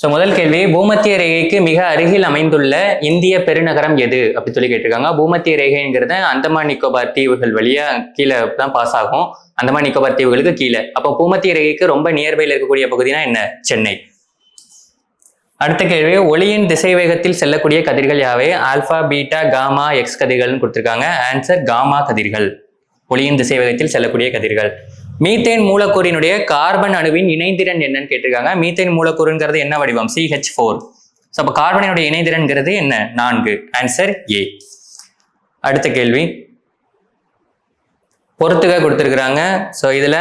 So முதல் கேள்வி, பூமத்திய ரேகைக்கு மிக அருகில் அமைந்துள்ள இந்திய பெருநகரம் எது அப்படி சொல்லி கேட்டிருக்காங்க. பூமத்திய ரேகைங்கிறது அந்தமான் நிக்கோபார் தீவுகள் வழியா கீழே தான் பாஸ் ஆகும், அந்தமான் நிக்கோபார் தீவுகளுக்கு கீழே. அப்போ பூமத்திய ரேகைக்கு ரொம்ப நியர்பையில் இருக்கக்கூடிய பகுதினா என்ன? சென்னை. அடுத்த கேள்வி, ஒளியின் திசை வேகத்தில் செல்லக்கூடிய கதிர்கள் யாவை? ஆல்பா, பீட்டா, காமா, எக்ஸ் கதிர்கள்னு கொடுத்திருக்காங்க. ஆன்சர் காமா கதிர்கள், ஒளியின் திசை வேகத்தில் செல்லக்கூடிய கதிர்கள். மீத்தேன் மூலக்கூறினுடைய கார்பன் அணுவின் இணைதிறன் என்னன்னு கேட்டிருக்காங்க. மீத்தேன் மூலக்கூறுங்கிறது என்ன வடிவம்? CH4. ஸோ அப்போ கார்பனினுடைய இணைதிறன்கிறது என்ன? 4. Answer A. அடுத்த கேள்வி, பொறுத்துக கொடுத்திருக்கிறாங்க. ஸோ இதுல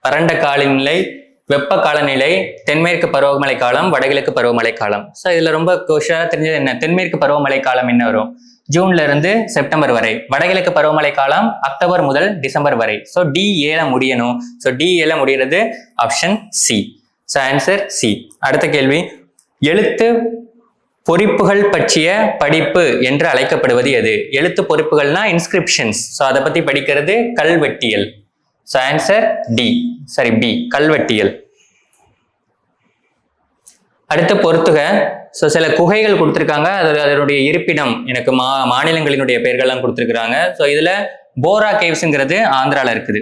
வறண்ட காலநிலை, வெப்ப காலநிலை, தென்மேற்கு பருவமழை காலம், வடகிழக்கு பருவமழை காலம். ஸோ இதுல ரொம்ப கோஷா தெரிஞ்சது என்ன? தென்மேற்கு பருவமழை காலம் என்ன வரும்? ஜூன்ல இருந்து செப்டம்பர் வரை. வடகிழக்கு பருவமழை காலம் அக்டோபர் முதல் டிசம்பர் வரை. ஸோ D7 முடியணும். ஸோ D7 முடிகிறது option C. So answer C. அடுத்த கேள்வி, எழுத்து பொறிப்புகள் பற்றிய படிப்பு என்று அழைக்கப்படுவது எது? எழுத்து பொறிப்புகள்னா இன்ஸ்கிரிப்ஷன்ஸ். ஸோ அதை பத்தி படிக்கிறது கல்வெட்டியல். So answer D, sorry B, கல்வெட்டியல். அடுத்து பொறுத்துக. ஸோ சில குகைகள் கொடுத்துருக்காங்க, அதனுடைய இருப்பிடம் எனக்கு மாநிலங்களினுடைய பெயர்கள்லாம் கொடுத்துருக்குறாங்க. ஸோ இதுல போரா கேவ்ஸ்ங்கிறது ஆந்திரால இருக்குது.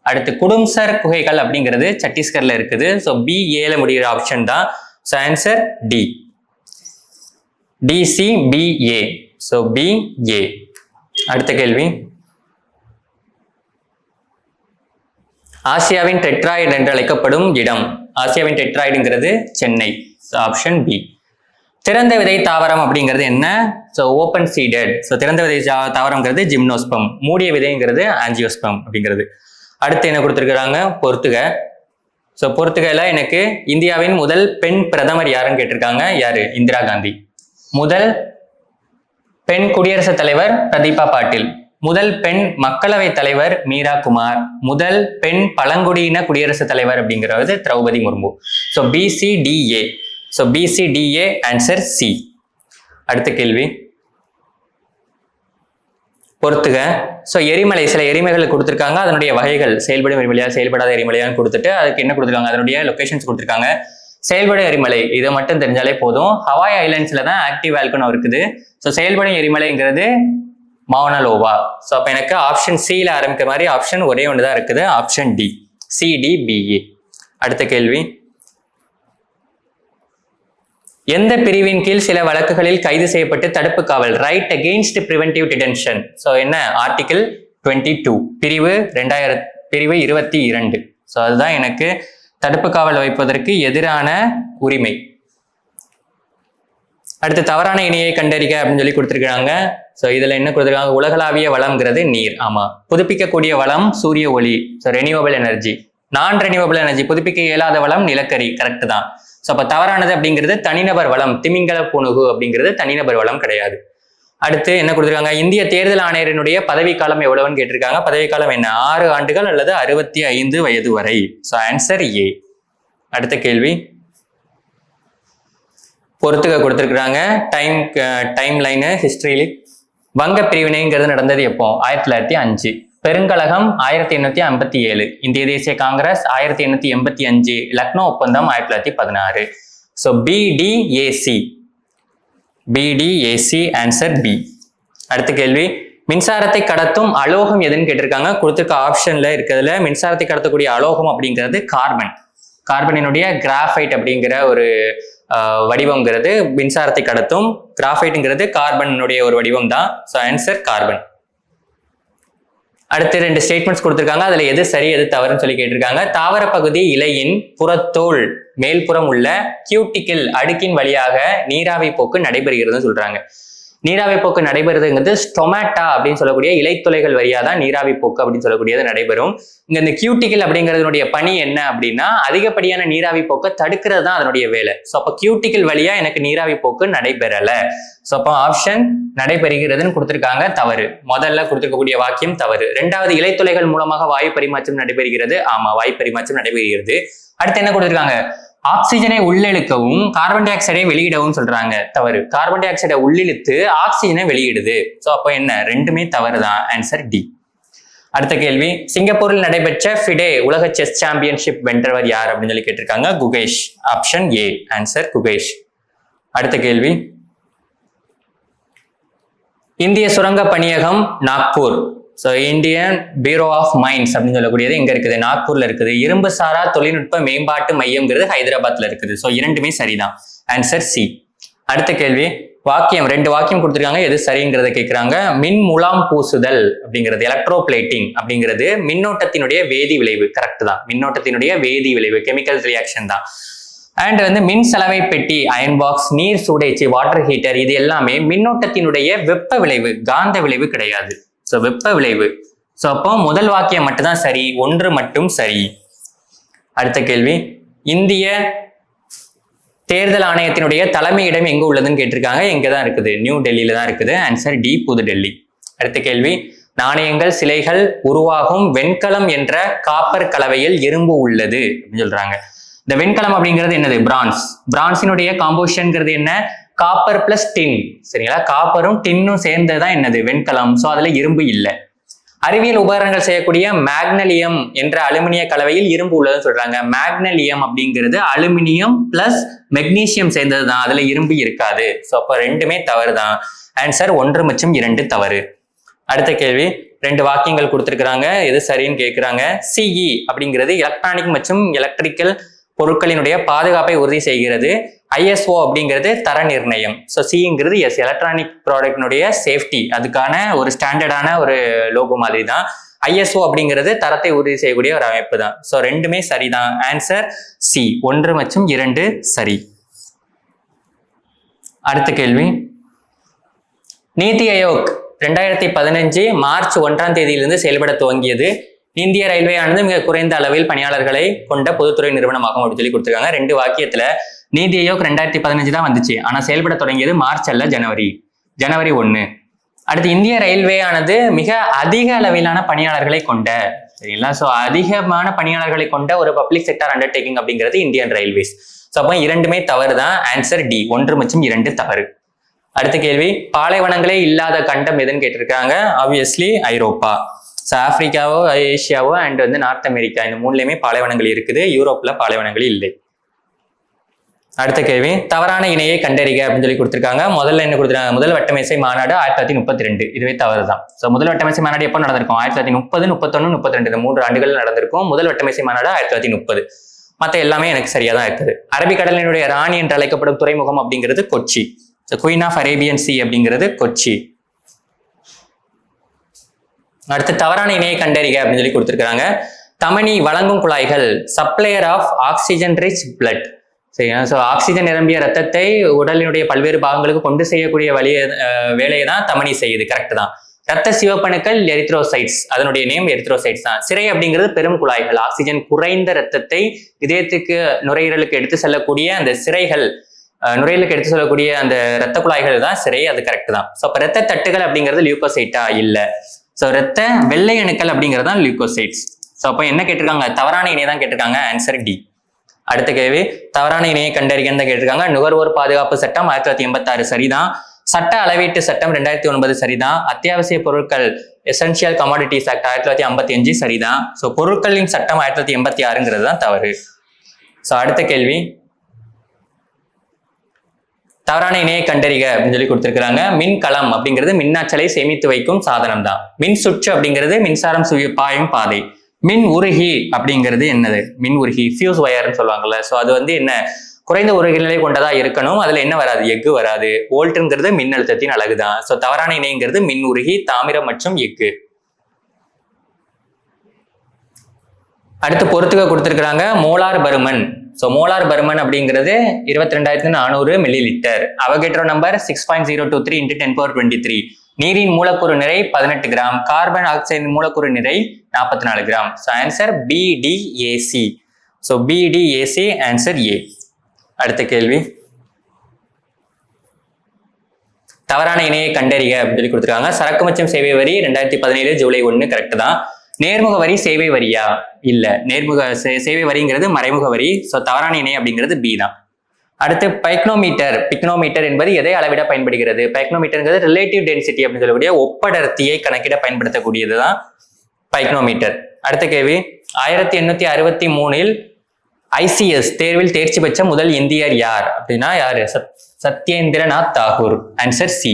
அடுத்து குடும்சர் குகைகள் அப்படிங்கிறது சத்தீஸ்கர்ல இருக்குது. ஸோ B7 முடிகிற ஆப்ஷன் தான். So answer D, DCBA. So BA. அடுத்த கேள்வி, ஆசியாவின் டெட்ராய்டு என்று அழைக்கப்படும் இடம். ஆசியாவின் டெட்ராய்டுங்கிறது சென்னை. Option B. திறந்த விதை தாவரம் அப்படிங்கிறது என்ன? So open seeded. ஸோ திறந்த விதை தாவரம்ங்கிறது ஜிம்னோஸ்பம், மூடிய விதைங்கிறது ஆஞ்சியோஸ்பம் அப்படிங்கிறது. அடுத்து என்ன கொடுத்துருக்குறாங்க? பொறுத்துக. ஸோ பொறுத்துகையில எனக்கு இந்தியாவின் முதல் பெண் பிரதமர் யாருன்னு கேட்டிருக்காங்க. யாரு? இந்திரா காந்தி. முதல் பெண் குடியரசுத் தலைவர் பிரதீபா பாட்டீல். முதல் பெண் மக்களவை தலைவர் மீரா குமார். முதல் பெண் பழங்குடியின குடியரசுத் தலைவர் அப்படிங்கிறது Droupadi Murmu. So BCDA. So BCDA answer C. அடுத்த கேள்வி, பொறுத்துக. ஸோ எரிமலை, சில எரிமலைகள் கொடுத்துருக்காங்க, அதனுடைய வகைகள் செயல்படும் எரிமலையா செயல்படாத எரிமலையான்னு கொடுத்துட்டு அதுக்கு என்ன கொடுத்துருக்காங்க, அதனுடைய லொகேஷன்ஸ் கொடுத்துருக்காங்க. செயல்படும் எரிமலை இதை மட்டும் தெரிஞ்சாலே போதும். ஹவாய் ஐலாண்ட்ஸ்ல தான் ஆக்டிவ் வால்கனோ இருக்குது. ஸோ செயல்படும் எரிமலைங்கிறது மவுனலோவா. ஸோ அப்போ எனக்கு ஆப்ஷன் சில ஆரம்பிக்கிற மாதிரி ஆப்ஷன் ஒரே ஒன்று தான் இருக்குது, ஆப்ஷன் டி, CDBA. அடுத்த கேள்வி, எந்த பிரிவின் கீழ் சில வழக்குகளில் கைது செய்யப்பட்டு தடுப்பு காவல், right against preventive detention. So என்ன? ஆர்டிகிள் 22, பிரிவு 22. ஸோ அதுதான் எனக்கு தடுப்பு காவல் வைப்பதற்கு எதிரான உரிமை. அடுத்து தவறான இணையை கண்டறிக அப்படின்னு சொல்லி கொடுத்துருக்காங்க. ஸோ இதுல என்ன கொடுத்துருக்காங்க? உலகளாவிய வளம்ங்கிறது நீர். ஆமா. புதுப்பிக்கக்கூடிய வளம் சூரிய ஒளி. So renewable energy. நான் ரெனியூவபிள் எனர்ஜி, புதுப்பிக்க இயலாத வளம் நிலக்கரி. கரெக்ட் தான். ஸோ அப்போ தவறானது அப்படிங்கிறது தனிநபர் வளம், திமிங்கல புணுகு அப்படிங்கிறது தனிநபர் வளம் கிடையாது. அடுத்து என்ன கொடுத்துருக்காங்க? இந்திய தேர்தல் ஆணையரினுடைய பதவிக்காலம் எவ்வளவுன்னு கேட்டிருக்காங்க. பதவிக்காலம் என்ன? 6 ஆண்டுகள் அல்லது 65 வயது வரை. So answer A. அடுத்த கேள்வி, பொறுத்துக கொடுத்துருக்குறாங்க. டைம் லைனு ஹிஸ்டரியில வங்க பிரிவினைங்கிறது நடந்தது எப்போ? 1905. பெருங்கழகம் 1857. இந்திய தேசிய காங்கிரஸ் 1885. லக்னோ ஒப்பந்தம் 1916. So BDAC answer B. அடுத்த கேள்வி, மின்சாரத்தை கடத்தும் அலோகம் எதுன்னு கேட்டிருக்காங்க. கொடுத்துருக்க ஆப்ஷன்ல இருக்கிறதுல மின்சாரத்தை கடத்தக்கூடிய அலோகம் அப்படிங்கிறது கார்பன். கார்பனினுடைய கிராஃபைட் அப்படிங்கிற ஒரு வடிவம்ங்கிறது மின்சாரத்தை கடத்தும். கிராஃபைட்டுங்கிறது கார்பனுடைய ஒரு வடிவம் தான். So answer carbon. அடுத்து 2 ஸ்டேட்மெண்ட்ஸ் கொடுத்துருக்காங்க. அதுல எது சரி எது தவறுன்னு சொல்லி கேட்டிருக்காங்க. தாவர பகுதி இலையின் புறத்தோல் மேல்புறம் உள்ள கியூட்டிக்கிள் அடுக்கின் வழியாக நீராவி போக்கு நடைபெறுகிறதுன்னு சொல்றாங்க. நீராவி போக்கு நடைபெறுதுங்கிறது ஸ்டொமேட்டா அப்படின்னு சொல்லக்கூடிய இலைத்துளைகள் வழியா தான் நீராவி போக்கு அப்படின்னு சொல்லக்கூடியது நடைபெறும். இந்த கியூட்டிக்கிள் அப்படிங்கிறதுனுடைய பணி என்ன அப்படின்னா அதிகப்படியான நீராவி போக்கை தடுக்கிறது தான் அதனுடைய வேலை. ஸோ அப்போ கியூட்டிக்கிள் வழியா எனக்கு நீராவி போக்கு நடைபெறல. ஸோ அப்போ ஆப்ஷன் நடைபெறுகிறதுன்னு கொடுத்துருக்காங்க, தவறு. முதல்ல கொடுத்துருக்கக்கூடிய வாக்கியம் தவறு. 2வது, இலைத்துளைகள் மூலமாக வாயு பரிமாற்றம் நடைபெறுகிறது. ஆமா, வாயு பரிமாற்றம் நடைபெறுகிறது. அடுத்து என்ன கொடுத்துருக்காங்க? ஆக்சிஜனை உள்ளிழுக்கவும் கார்பன் டை ஆக்சைடை வெளியிடவும் சொல்றாங்க. தவறு. கார்பன் டை ஆக்சைடை உள்ளிழுத்து ஆக்சிஜனை வெளியிடுது. ஸோ அப்போ என்ன? ரெண்டுமே தவறு தான். Answer D. அடுத்த கேள்வி, சிங்கப்பூரில் நடைபெற்ற ஃபிடே உலக செஸ் சாம்பியன்ஷிப் வென்றவர் யார் அப்படின்னு சொல்லி கேட்டிருக்காங்க. Gukesh. Option A answer Gukesh. அடுத்த கேள்வி, இந்திய சுரங்க பணியகம் Nagpur, so Indian Bureau of Mines அப்படின்னு சொல்லக்கூடியது எங்க இருக்குது? நாக்பூர்ல இருக்குது. இரும்பு சாரா தொழில்நுட்ப மேம்பாட்டு மையம்ங்கிறது ஹைதராபாத்ல இருக்குது. ஸோ இரண்டுமே சரிதான். Answer C. அடுத்த கேள்வி, வாக்கியம் 2 வாக்கியம் கொடுத்துருக்காங்க, எது சரிங்கிறத கேட்கிறாங்க. மின் முலாம் பூசுதல் அப்படிங்கிறது, எலக்ட்ரோ பிளேட்டிங் அப்படிங்கிறது மின்னோட்டத்தினுடைய வேதி விளைவு. கரெக்ட் தான், மின்னோட்டத்தினுடைய வேதி விளைவு, கெமிக்கல் ரியாக்ஷன் தான். அண்ட் வந்து மின் சலவை பெட்டி, அயன் பாக்ஸ், நீர் சூடேச்சி, வாட்டர் ஹீட்டர், இது எல்லாமே மின்னோட்டத்தினுடைய வெப்ப விளைவு, காந்த விளைவு கிடையாது. ஸோ வெப்ப விளைவு. ஸோ அப்போ முதல் வாக்கியம் மட்டும்தான் சரி, 1 மட்டும் சரி. அடுத்த கேள்வி, இந்திய தேர்தல் ஆணையத்தினுடைய தலைமையிடம் எங்க உள்ளதுன்னு கேட்டிருக்காங்க. எங்க தான் இருக்குது? நியூ டெல்லியில தான் இருக்குது. ஆன்சர் டி, புது டெல்லி. அடுத்த கேள்வி, நாணயங்கள் சிலைகள் உருவாகும் வெண்கலம் என்ற காப்பர் கலவையில் இரும்பு உள்ளது அப்படின்னு சொல்றாங்க. இந்த வெண்கலம் அப்படிங்கிறது என்னது? பிரான்ஸ். பிரான்சினுடைய காம்போசிஷன்ங்கிறது என்ன? காப்பர் பிளஸ் டின். சரிங்களா? காப்பரும் டின்னும் சேர்ந்ததுதான் என்னது? வெண்கலம். ஸோ அதுல இரும்பு இல்லை. அறிவியல் உபகரணங்கள் செய்யக்கூடிய மேக்னலியம் என்ற அலுமினிய கலவையில் இரும்பு உள்ளதுன்னு சொல்றாங்க. மேக்னலியம் அப்படிங்கிறது அலுமினியம் பிளஸ் மெக்னீசியம் சேர்ந்தது தான், அதுல இரும்பு இருக்காது. ஸோ அப்போ ரெண்டுமே தவறு தான். ஆன்சர் 1 மற்றும் 2 தவறு. அடுத்த கேள்வி, 2 வாக்கியங்கள் கொடுத்திருக்கிறாங்க, எது சரின்னு கேட்கிறாங்க. சிஇ அப்படிங்கிறது எலக்ட்ரானிக் மற்றும் எலக்ட்ரிக்கல் பொருட்களினுடைய பாதுகாப்பை உறுதி செய்கிறது. ஐஎஸ்ஓ அப்படிங்கிறது தர நிர்ணயம். ஸோ சிங்கிறது எஸ், எலக்ட்ரானிக் ப்ராடக்டினுடைய சேஃப்டி, அதுக்கான ஒரு ஸ்டாண்டர்டான ஒரு லோகோ மாதிரி தான். ஐஎஸ்ஓ அப்படிங்கிறது தரத்தை உறுதி செய்யக்கூடிய ஒரு அமைப்பு தான். ஸோ ரெண்டுமே சரிதான். ஆன்சர் சி, 1 மற்றும் 2 சரி. அடுத்த கேள்வி, நீதி ஆயோக் 2015 மார்ச் 1ஆம் தேதியிலிருந்து செயல்பட துவங்கியது. இந்திய ரயில்வே ஆனது மிக குறைந்த அளவில் பணியாளர்களை கொண்ட பொதுத்துறை நிறுவனமாகும் அப்படின்னு சொல்லி கொடுத்துருக்காங்க. 2 வாக்கியத்துல நீதி ஆயோக் 2015 தான் வந்துச்சு, ஆனா செயல்பட தொடங்கியது மார்ச் அல்ல ஜனவரி 1. அடுத்து, இந்திய ரயில்வே ஆனது மிக அதிக அளவிலான பணியாளர்களை கொண்ட, சரிங்களா? ஸோ அதிகமான பணியாளர்களை கொண்ட ஒரு பப்ளிக் செக்டர் அண்டர்டேக்கிங் அப்படிங்கிறது இந்தியன் ரயில்வேஸ். ஸோ அப்போ இரண்டுமே தவறு தான். ஆன்சர் டி, 1 மற்றும் 2 தவறு. அடுத்த கேள்வி, பாலைவனங்களே இல்லாத கண்டம் எதுன்னு கேட்டிருக்காங்க. Obviously Europe. ஸோ ஆப்பிரிக்காவோ ஏஷியாவோ அண்ட் வந்து நார்த் அமெரிக்கா, இந்த 3லயுமே பாலைவனங்கள் இருக்குது. யூரோப்ல பாலைவனங்கள் இல்லை. அடுத்த கேள்வி, தவறான இணையை கண்டறிக அப்படின்னு சொல்லி கொடுத்திருக்காங்க. முதல்ல என்ன கொடுத்துருக்காங்க? முதல் வட்டமேசை மாநாடு 1932. இதுவே தவறு தான். ஸோ முதல் வட்டமேசை மாநாடு எப்போ நடந்திருக்கும்? 1930, 31, 32 இந்த 3 ஆண்டுகள் நடந்திருக்கும். முதல் வட்டமேசை மாநாடு 1930. மற்ற எல்லாமே எனக்கு சரியா தான் இருக்குது. அரபிக்கடலினுடைய ராணி என்று அழைக்கப்படும் துறைமுகம் அப்படிங்கிறது Kochi. So queen of Arabian sea அப்படிங்கிறது கொச்சி. அடுத்து, தவறான இணையை கண்டறிக அப்படின்னு சொல்லி கொடுத்திருக்காங்க. தமனி வழங்கும் குழாய்கள் supplier of oxygen rich blood. சரிங்களா? ஸோ ஆக்சிஜன் நிரம்பிய ரத்தத்தை உடலினுடைய பல்வேறு பாகங்களுக்கு கொண்டு செய்யக்கூடிய வேலையை தான் தமனி செய்யுது. கரெக்ட் தான். ரத்த சிவப்பணுக்கள் எரித்ரோசைட்ஸ், அதனுடைய நேம் எரித்ரோசைட்ஸ் தான். சிரை அப்படிங்கிறது பெரும் குழாய்கள், ஆக்சிஜன் குறைந்த ரத்தத்தை இதயத்துக்கு நுரையீரலுக்கு எடுத்து செல்லக்கூடிய அந்த சிரைகள், நுரையீரலுக்கு எடுத்து செல்லக்கூடிய அந்த ரத்த குழாய்கள் தான் சிரை. அது கரெக்ட் தான். ஸோ அப்போ ரத்த தட்டுகள் அப்படிங்கிறது லியூகோசைட்டா? இல்லை. ஸோ ரத்த வெள்ளை அணுக்கள் அப்படிங்கிறது தான் லியூகோசைட்ஸ். ஸோ அப்போ என்ன கேட்டிருக்காங்க? தவறான இணையை தான் கேட்டிருக்காங்க. Answer D. அடுத்த கேள்வி, தவறான இணையை கண்டறிகன்னு தான் கேட்டிருக்காங்க. நுகர்வோர் பாதுகாப்பு சட்டம் 1986 சரிதான். சட்ட அளவீட்டு சட்டம் 2009 சரிதான். அத்தியாவசிய பொருட்கள் எசென்சியல் கமாடிட்டிஸ் ஆக்ட் 1955 சரிதான். ஸோ பொருட்களின் சட்டம் 1986ங்கிறது தான் தவறு. ஸோ அடுத்த கேள்வி, தவறான இணையை கண்டறிக அப்படின்னு சொல்லி கொடுத்திருக்கிறாங்க. மின்கலம் அப்படிங்கிறது மின்னாற்றலை சேமித்து வைக்கும் சாதனம் தான். மின் சுற்று அப்படிங்கிறது மின்சாரம் பாயும் பாதை. மின் உருகி அப்படிங்கிறது என்னது? மின் உருகி ஃபியூஸ் வயர்னு சொல்லுவாங்கல்ல. ஸோ அது வந்து என்ன? குறைந்த உருகு நிலை கொண்டதா இருக்கணும். அதுல என்ன வராது? எஃகு வராது. வோல்ட்ங்கிறது மின் அழுத்தத்தின் அலகு தான். ஸோ தவறான இணைங்கிறது மின் உருகி, தாமிரம் மற்றும் எஃகு. அடுத்து பொறுத்துக்க கொடுத்திருக்கிறாங்க மோலார் பருமன். ஸோ மோலார் பருமன் அப்படிங்கிறது 22,400 மில்லிலிட்டர். Avogadro number 6.023 × 10⁻23. நீரின் மூலக்கூறு நிறை 18 கிராம். கார்பன் ஆக்சைடு மூலக்கூறு நிறை 44 gram. So answer BDAC. So BDAC answer A. அடுத்த கேள்வி, தவறான இணையை கண்டறிக அப்படின்னு சொல்லி கொடுத்துருக்காங்க. சரக்கு மற்றும் சேவை வரி 2017 ஜூலை 1 கரெக்ட் தான். நேர்முக வரி சேவை வரியா? இல்ல. நேர்முக சேவை வரிங்கிறது மறைமுக வரி. ஸோ தவறான இணை அப்படிங்கிறது பி தான். அடுத்து பைக்னோமீட்டர். பிக்னோமீட்டர் என்பது எதை அளவிட பயன்படுகிறது? பைக்னோமீட்டர்ங்கிறது ரிலேட்டிவ் டென்சிட்டி அப்படின்னு சொல்லக்கூடிய ஒப்படர்த்தியை கணக்கிட பயன்படுத்தக்கூடியது தான். பைக்னோமீட்டர். அடுத்த கேள்வி, 1863 ஐசிஎஸ் தேர்வில் தேர்ச்சி பெற்ற முதல் இந்தியர் யார் அப்படின்னா யாரு? சத்யேந்திரநாத் தாகூர். Answer C.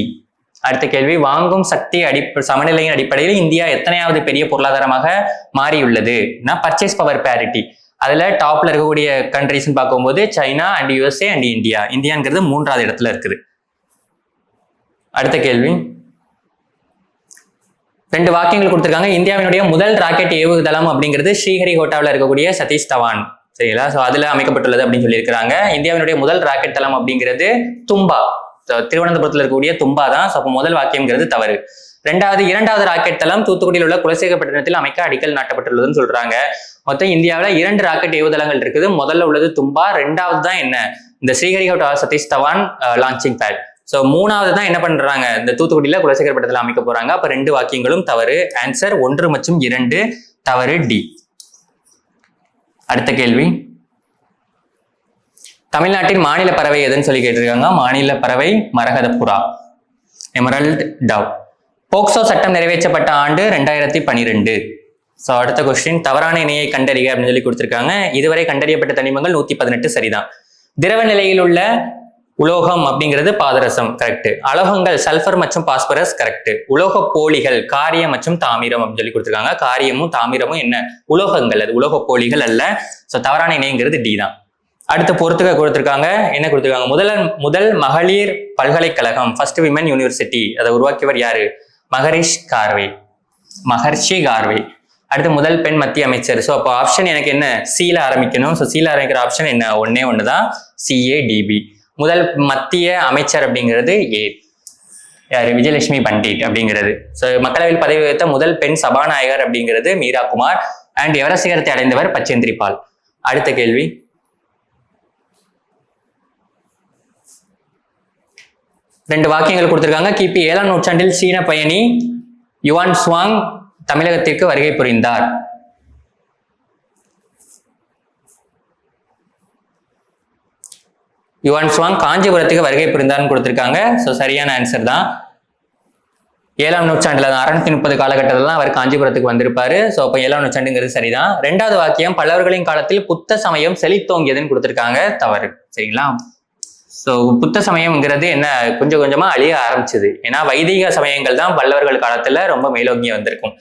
அடுத்த கேள்வி, வாங்கும் சக்தி சமநிலையின் அடிப்படையில் இந்தியா எத்தனையாவது பெரிய பொருளாதாரமாக மாறியுள்ளது? Purchase power parity. அதுல டாப்ல இருக்கக்கூடிய கண்ட்ரிஸ் பார்க்கும்போது China and USA and India. இந்தியாங்கிறது 3வது இடத்துல இருக்குது. அடுத்த கேள்வி, 2 வாக்கியங்கள் கொடுத்திருக்காங்க. இந்தியாவினுடைய முதல் ராக்கெட் ஏவுதளம் அப்படிங்கிறது ஸ்ரீஹரிகோட்டாவில் இருக்கக்கூடிய சதீஷ் தவான். சரிங்களா? ஸோ அதுல அமைக்கப்பட்டுள்ளது அப்படின்னு சொல்லியிருக்கிறாங்க. இந்தியாவினுடைய முதல் ராக்கெட் தளம் அப்படிங்கிறது தும்பா, திருவனந்தபுரத்தில் இருக்கக்கூடிய தும்பா தான். ஸோ அப்போ முதல் வாக்கியம்ங்கிறது தவறு. இரண்டாவது ராக்கெட் தளம் தூத்துக்குடியில் உள்ள குலசேகரப்பட்டினத்தில் அமைக்க அடிக்கல் நாட்டப்பட்டுள்ளதுன்னு சொல்றாங்க. மொத்தம் இந்தியாவில் 2 ராக்கெட் ஏவுதளங்கள் இருக்குது. முதல்ல உள்ளது தும்பா, 2வது தான் என்ன, இந்த Sriharikota Satish Dhawan launching pad. So 3வது தான் என்ன பண்றாங்க, இந்த தூத்துக்குடியில குலசேகரப்பட்டினத்தில் அமைக்க போறாங்க. அப்ப 2 வாக்கியங்களும் தவறு. ஆன்சர் 1 மற்றும் 2 தவறு, டி. அடுத்த கேள்வி, தமிழ்நாட்டின் மாநில பறவை எதுன்னு சொல்லி கேட்டிருக்காங்க. மாநில பறவை மரகத புறா, எமரல்ட் டவ். போக்சோ சட்டம் நிறைவேற்றப்பட்ட ஆண்டு 2012. ஸோ அடுத்த கொஸ்டின், தவறான இணையை கண்டறிக அப்படின்னு சொல்லி கொடுத்திருக்காங்க. இதுவரை கண்டறியப்பட்ட தனிமங்கள் 118 சரிதான். திரவ நிலையில் உள்ள உலோகம் அப்படிங்கிறது பாதரசம், கரெக்ட். அலோகங்கள் சல்பர் மற்றும் பாஸ்பரஸ், கரெக்ட். உலோக போலிகள் காரியம் மற்றும் தாமிரம் அப்படின்னு சொல்லி கொடுத்திருக்காங்க. காரியமும் தாமிரமும் என்ன, உலோகங்கள், அது உலோக போலிகள் அல்ல. ஸோ தவறான இணைங்கிறது டி தான். அடுத்து பொறுத்துக்க கொடுத்திருக்காங்க. என்ன கொடுத்திருக்காங்க, முதல் மகளிர் பல்கலைக்கழகம், ஃபர்ஸ்ட் விமன் யூனிவர்சிட்டி, அதை உருவாக்கியவர் யாரு? மகர்ஷி கார்வே. அடுத்து முதல் பெண் மத்திய அமைச்சர். ஸோ அப்போ ஆப்ஷன் எனக்கு என்ன, சீல ஆரம்பிக்கணும். ஸோ சீல ஆரம்பிக்கிற ஆப்ஷன் என்ன, ஒன்று தான், CADB. முதல் மத்திய அமைச்சர் அப்படிங்கிறது ஏ, யாரு? விஜயலட்சுமி பண்டிட் அப்படிங்கிறது. ஸோ மக்களவையில் பதவி வகித்த முதல் பெண் சபாநாயகர் அப்படிங்கிறது மீரா குமார். அண்ட் எவரெஸ்ட் சிகரத்தை அடைந்தவர் பச்சேந்திரி பால். அடுத்த கேள்வி, ரெண்டு வாக்கியங்கள் கொடுத்திருக்காங்க. கிபி 7ஆம் நூற்றாண்டில் சீன பயணி யுவான் சுவாங் தமிழகத்திற்கு வருகை புரிந்தார். யுவான் சுவாங் காஞ்சிபுரத்துக்கு வருகை புரிந்தார்னு கொடுத்திருக்காங்க. ஸோ சரியான ஆன்சர் தான். 7ஆம் நூற்றாண்டுல 630 காலகட்டத்தில் தான் அவர் காஞ்சிபுரத்துக்கு வந்திருப்பாரு. ஸோ அப்போ 7ஆம் நூற்றாண்டுங்கிறது சரிதான். 2வது வாக்கியம், பல்லவர்களின் காலத்தில் புத்த சமயம் செழித்தோங்கியதுன்னு கொடுத்திருக்காங்க. தவறு. சரிங்களா? ஸோ புத்த சமயம்ங்கிறது என்ன, கொஞ்சம் கொஞ்சமா அழிய ஆரம்பிச்சது. ஏன்னா வைதிக சமயங்கள் தான் பல்லவர்கள் காலத்துல ரொம்ப மேலோங்கிய வந்திருக்கும்.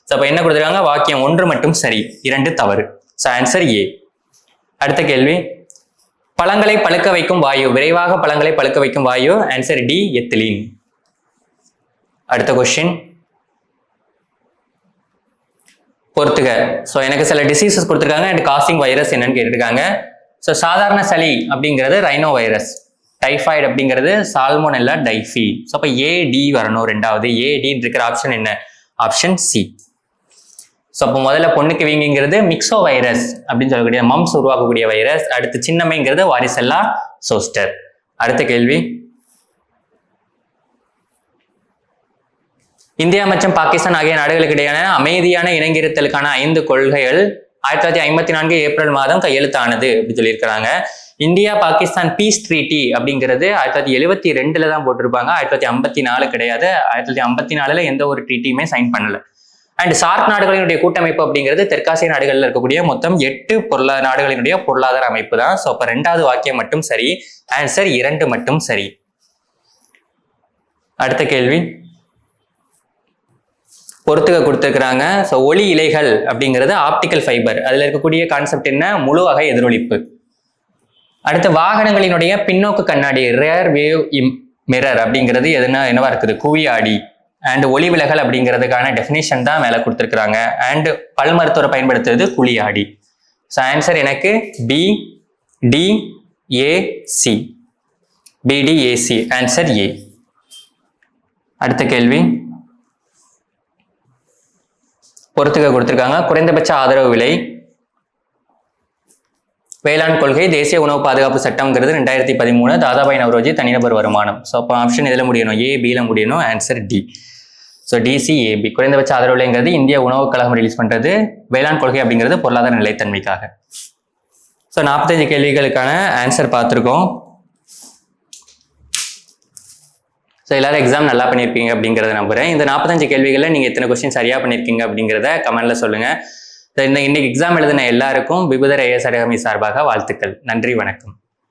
ஸோ அப்போ என்ன கொடுத்திருக்காங்க, வாக்கியம் 1 மட்டும் சரி, 2 தவறு. So answer A. அடுத்த கேள்வி, பழங்களை பழுக்க வைக்கும் வாயு, விரைவாக பழங்களை பழுக்க வைக்கும் வாயு. Answer D, ethylene. அடுத்த கொஸ்டின், பொறுத்துக. ஸோ எனக்கு சில டிசீசஸ் கொடுத்துருக்காங்க அண்ட் காசிங் வைரஸ் என்னன்னு கேட்டிருக்காங்க. ஸோ சாதாரண சளி அப்படிங்கிறது ரைனோ வைரஸ், டைஃபாய்டு அப்படிங்கிறது சால்மோனெல்லா டைஃபி. ஸோ அப்போ ஏடி வரணும். 2வது ஏடின்னு இருக்கிற ஆப்ஷன் என்ன, ஆப்ஷன் சி. ஸோ அப்போ முதல்ல பொண்ணுக்கு வீங்கிங்கிறது மிக்சோ வைரஸ் அப்படின்னு சொல்லக்கூடிய மம்ஸ் உருவாக்கக்கூடிய வைரஸ். அடுத்து சின்னம்மைங்கிறது வாரிசெல்லா சோஸ்டர். அடுத்த கேள்வி, இந்தியா மற்றும் பாகிஸ்தான் ஆகிய நாடுகளுக்கு இடையான அமைதியான இணங்கிருத்தலுக்கான 5 கொள்கைகள் 1954 ஏப்ரல் மாதம் கையெழுத்தானது அப்படின்னு சொல்லியிருக்கிறாங்க. இந்தியா பாகிஸ்தான் பீஸ் ட்ரீட்டி அப்படிங்கிறது 1972 தான் போட்டிருப்பாங்க. 1954 கிடையாது. 1954 எந்த ஒரு ட்ரீட்டியுமே சைன் பண்ணல. அண்ட் சார்க் நாடுகளினுடைய கூட்டமைப்பு அப்படிங்கிறது தெற்காசிய நாடுகளில் இருக்கக்கூடிய மொத்தம் 8 நாடுகளினுடைய பொருளாதார அமைப்பு தான். ஸோ அப்போ 2வது வாக்கியம் மட்டும் சரி. ஆன்சர் 2 மட்டும் சரி. அடுத்த கேள்வி, பொறுத்துக்க கொடுத்துருக்குறாங்க. ஸோ ஒளி இலைகள் அப்படிங்கிறது ஆப்டிக்கல் ஃபைபர். அதில் இருக்கக்கூடிய கான்செப்ட் என்ன, முழு வகை எதிரொலிப்பு. அடுத்து வாகனங்களினுடைய பின்னோக்கு கண்ணாடி, ரியர் வேவ் மிரர் அப்படிங்கிறது என்னவா இருக்குது, குவியாடி. அண்ட் ஒளி விலகல் அப்படிங்கிறதுக்கான டெஃபினேஷன் தான் மேலே கொடுத்துருக்குறாங்க. அண்ட் பல் மருத்துவரை பயன்படுத்துறது குழியாடி. ஸோ ஆன்சர் எனக்கு BDAC. BDAC answer A. அடுத்த கேள்வி, பொறுத்துக்க கொடுத்திருக்காங்க. குறைந்தபட்ச ஆதரவு விலை, வேளாண் கொள்கை, தேசிய உணவு பாதுகாப்பு சட்டம்ங்கிறது 2013, தாதாபாய் நவ்ரோஜி, தனிநபர் வருமானம். ஸோ அப்போ ஆப்ஷன் இதில் முடியணும், A-Bல முடியணும். Answer D. So DCAB. குறைந்தபட்ச ஆதரவு விலைங்கிறது இந்திய உணவு கழகம் ரிலீஸ் பண்றது. வேளாண் கொள்கை அப்படிங்கிறது பொருளாதார நிலைத்தன்மைக்காக. ஸோ 45 கேள்விகளுக்கான ஆன்சர் பார்த்துருக்கோம். ஸோ எல்லாரும் எக்ஸாம் நல்லா பண்ணியிருப்பீங்க அப்படிங்கிறத நம்புறேன். இந்த 45 கேள்விகளில் நீங்கள் எத்தனை கொஸ்டின் சரியா பண்ணியிருக்கீங்க அப்படிங்கிறத கமெண்ட்ல சொல்லுங்க. இன்னைக்கு எக்ஸாம் எழுதின எல்லாருக்கும் விபுதர் ஐஏஎஸ் அகாடமி சார்பாக வாழ்த்துக்கள். நன்றி, வணக்கம்.